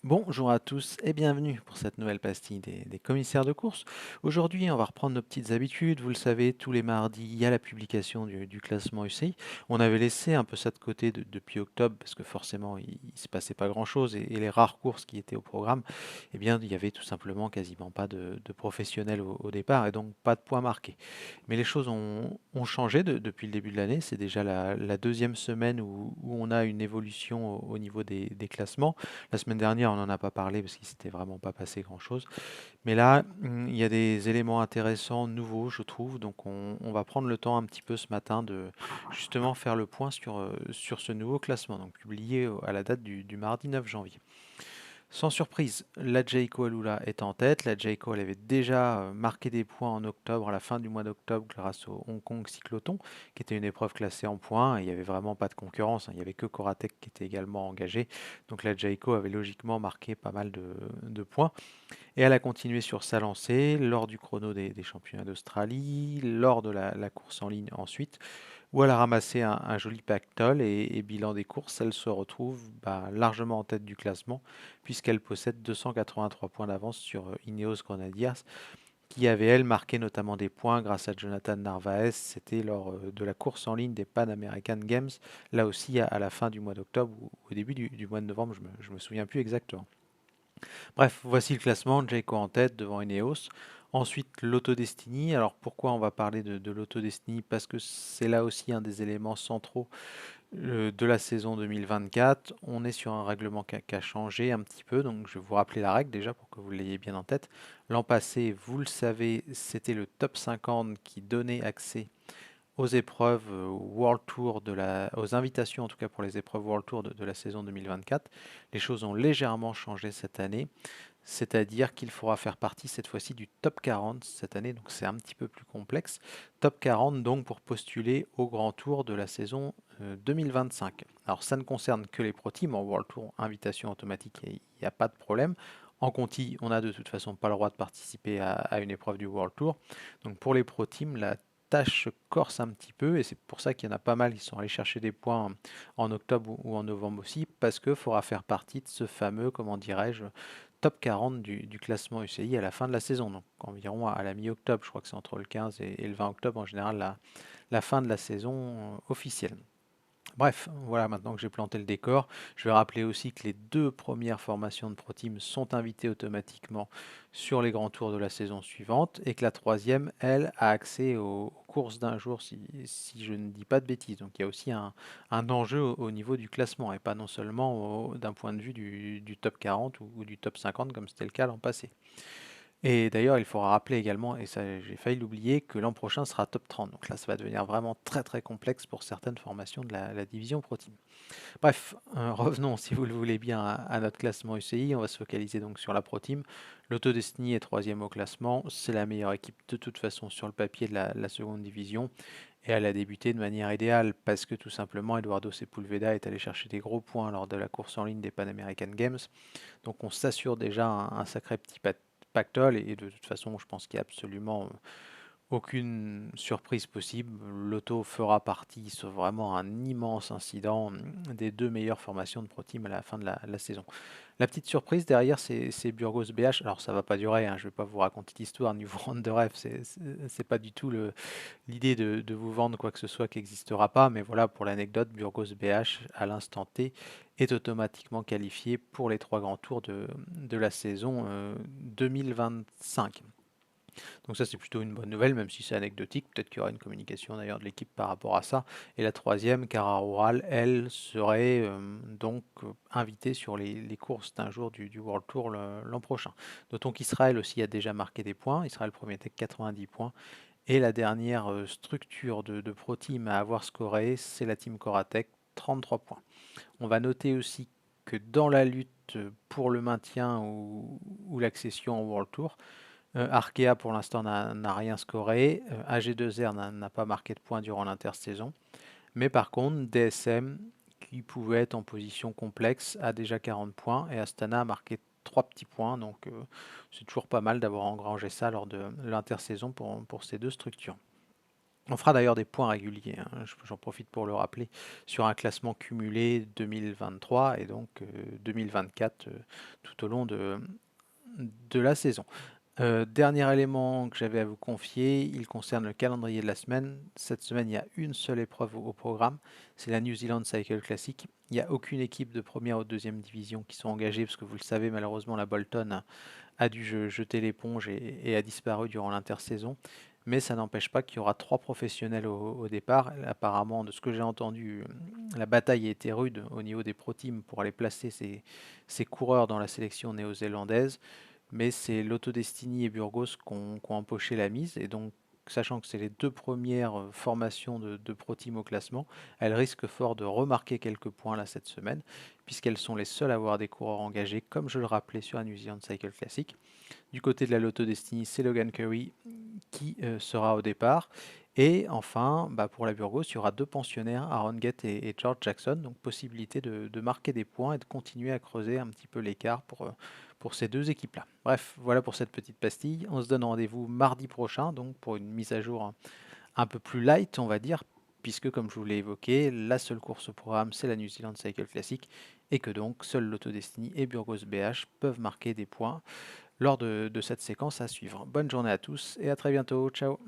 Bonjour à tous et bienvenue pour cette nouvelle pastille des commissaires de course. Aujourd'hui, on va reprendre nos petites habitudes. Vous le savez, tous les mardis, il y a la publication du classement UCI. On avait laissé un peu ça de côté depuis octobre parce que forcément, il se passait pas grand-chose et les rares courses qui étaient au programme, eh bien, il y avait tout simplement quasiment pas de professionnels au départ et donc pas de points marqués. Mais les choses ont changé depuis le début de l'année. C'est déjà la deuxième semaine où on a une évolution au niveau des classements. La semaine dernière, on n'en a pas parlé parce qu'il s'était vraiment pas passé grand-chose. Mais là, il y a des éléments intéressants, nouveaux, je trouve. Donc, on va prendre le temps un petit peu ce matin de justement faire le point sur ce nouveau classement, donc publié à la date du mardi 9 janvier. Sans surprise, la Jayco Alula est en tête. La Jayco, elle avait déjà marqué des points en octobre, à la fin du mois d'octobre, grâce au Hong Kong Cyclothon, qui était une épreuve classée en points. Et il n'y avait vraiment pas de concurrence, hein. Il n'y avait que Coratec qui était également engagé. Donc la Jayco avait logiquement marqué pas mal de points. Et elle a continué sur sa lancée lors du chrono des championnats d'Australie, lors de la course en ligne ensuite, où elle a ramassé un joli pactole et bilan des courses, elle se retrouve largement en tête du classement puisqu'elle possède 283 points d'avance sur Ineos Grenadiers qui avait elle marqué notamment des points grâce à Jonathan Narvaez. C'était lors de la course en ligne des Pan American Games, là aussi à la fin du mois d'octobre ou au début du mois de novembre, je me souviens plus exactement. Bref, voici le classement, Jayco en tête devant Ineos. Ensuite, l'Autodestiny. Alors pourquoi on va parler de l'Autodestiny? Parce que c'est là aussi un des éléments centraux de la saison 2024. On est sur un règlement qui a changé un petit peu, donc je vais vous rappeler la règle déjà pour que vous l'ayez bien en tête. L'an passé, vous le savez, c'était le top 50 qui donnait accès aux épreuves World Tour aux invitations en tout cas pour les épreuves World Tour de la saison 2024. Les choses ont légèrement changé cette année, c'est-à-dire qu'il faudra faire partie cette fois-ci du top 40 cette année, donc c'est un petit peu plus complexe. Top 40 donc pour postuler au Grand Tour de la saison 2025. Alors ça ne concerne que les pro teams en World Tour, invitation automatique, il n'y a pas de problème. En Conti, on n'a de toute façon pas le droit de participer à une épreuve du World Tour. Donc pour les pro teams, la tâche se corse un petit peu et c'est pour ça qu'il y en a pas mal qui sont allés chercher des points en octobre ou en novembre aussi, parce qu'il faudra faire partie de ce fameux, comment dirais-je, top 40 du classement UCI à la fin de la saison, donc environ à la mi-octobre, je crois que c'est entre le 15 et le 20 octobre en général la fin de la saison officielle. Bref, voilà, maintenant que j'ai planté le décor, je vais rappeler aussi que les deux premières formations de Pro Team sont invitées automatiquement sur les grands tours de la saison suivante et que la troisième, elle, a accès aux courses d'un jour, si je ne dis pas de bêtises. Donc il y a aussi un enjeu au niveau du classement et pas non seulement d'un point de vue du top 40 ou du top 50 comme c'était le cas l'an passé. Et d'ailleurs, il faudra rappeler également, et ça j'ai failli l'oublier, que l'an prochain sera top 30. Donc là, ça va devenir vraiment très très complexe pour certaines formations de la division Pro Team. Bref, revenons, si vous le voulez bien, à notre classement UCI. On va se focaliser donc sur la Pro Team. L'Autodestiny est troisième au classement. C'est la meilleure équipe de toute façon sur le papier de la seconde division. Et elle a débuté de manière idéale parce que tout simplement Eduardo Sepulveda est allé chercher des gros points lors de la course en ligne des Pan American Games. Donc on s'assure déjà un sacré petit pactole et de toute façon je pense qu'il n'y a absolument aucune surprise possible. L'auto fera partie, sauf vraiment un immense incident, des deux meilleures formations de Pro Team à la fin de la saison. La petite surprise derrière, c'est Burgos BH. Alors ça va pas durer, hein, je vais pas vous raconter d'histoire ni vous rendre de rêve. C'est pas du tout l'idée de vous vendre quoi que ce soit qui n'existera pas. Mais voilà, pour l'anecdote, Burgos BH, à l'instant T, est automatiquement qualifié pour les trois grands tours de la saison 2025. Donc ça c'est plutôt une bonne nouvelle, même si c'est anecdotique. Peut-être qu'il y aura une communication d'ailleurs de l'équipe par rapport à ça. Et la troisième, Cara Rural, elle serait donc invitée sur les courses d'un jour du World Tour l'an prochain. Notons qu'Israël aussi a déjà marqué des points. Israël premier avec 90 points. Et la dernière structure de Pro Team à avoir scoré, c'est la Team Coratec, 33 points. On va noter aussi que dans la lutte pour le maintien ou l'accession au World Tour, Arkea pour l'instant n'a rien scoré. AG2R n'a pas marqué de points durant l'intersaison. Mais par contre, DSM, qui pouvait être en position complexe, a déjà 40 points. Et Astana a marqué 3 petits points. Donc c'est toujours pas mal d'avoir engrangé ça lors de l'intersaison pour ces deux structures. On fera d'ailleurs des points réguliers, hein, j'en profite pour le rappeler, sur un classement cumulé 2023 et donc 2024 tout au long de la saison. Dernier élément que j'avais à vous confier, il concerne le calendrier de la semaine. Cette semaine, il y a une seule épreuve au programme, c'est la New Zealand Cycle Classic. Il n'y a aucune équipe de première ou deuxième division qui sont engagées, parce que vous le savez, malheureusement, la Bolton a dû jeter l'éponge et a disparu durant l'intersaison. Mais ça n'empêche pas qu'il y aura 3 professionnels au départ. Apparemment, de ce que j'ai entendu, la bataille a été rude au niveau des pro teams pour aller placer ces coureurs dans la sélection néo-zélandaise. Mais c'est Lotto Destiny et Burgos qui ont empoché la mise. Et donc, sachant que c'est les 2 premières formations de pro team au classement, elles risquent fort de remarquer quelques points là cette semaine, puisqu'elles sont les seules à avoir des coureurs engagés, comme je le rappelais sur la New Zealand Cycle Classic. Du côté de la Lotto Destiny, c'est Logan Curry qui sera au départ. Et enfin, pour la Burgos, il y aura 2 pensionnaires, Aaron Gett et George Jackson, donc possibilité de marquer des points et de continuer à creuser un petit peu l'écart pour ces 2 équipes-là. Bref, voilà pour cette petite pastille. On se donne rendez-vous mardi prochain, donc pour une mise à jour un peu plus light, on va dire, puisque comme je vous l'ai évoqué, la seule course au programme, c'est la New Zealand Cycle Classic, et que donc seuls Lotto Destiny et Burgos BH peuvent marquer des points lors de cette séquence à suivre. Bonne journée à tous et à très bientôt. Ciao.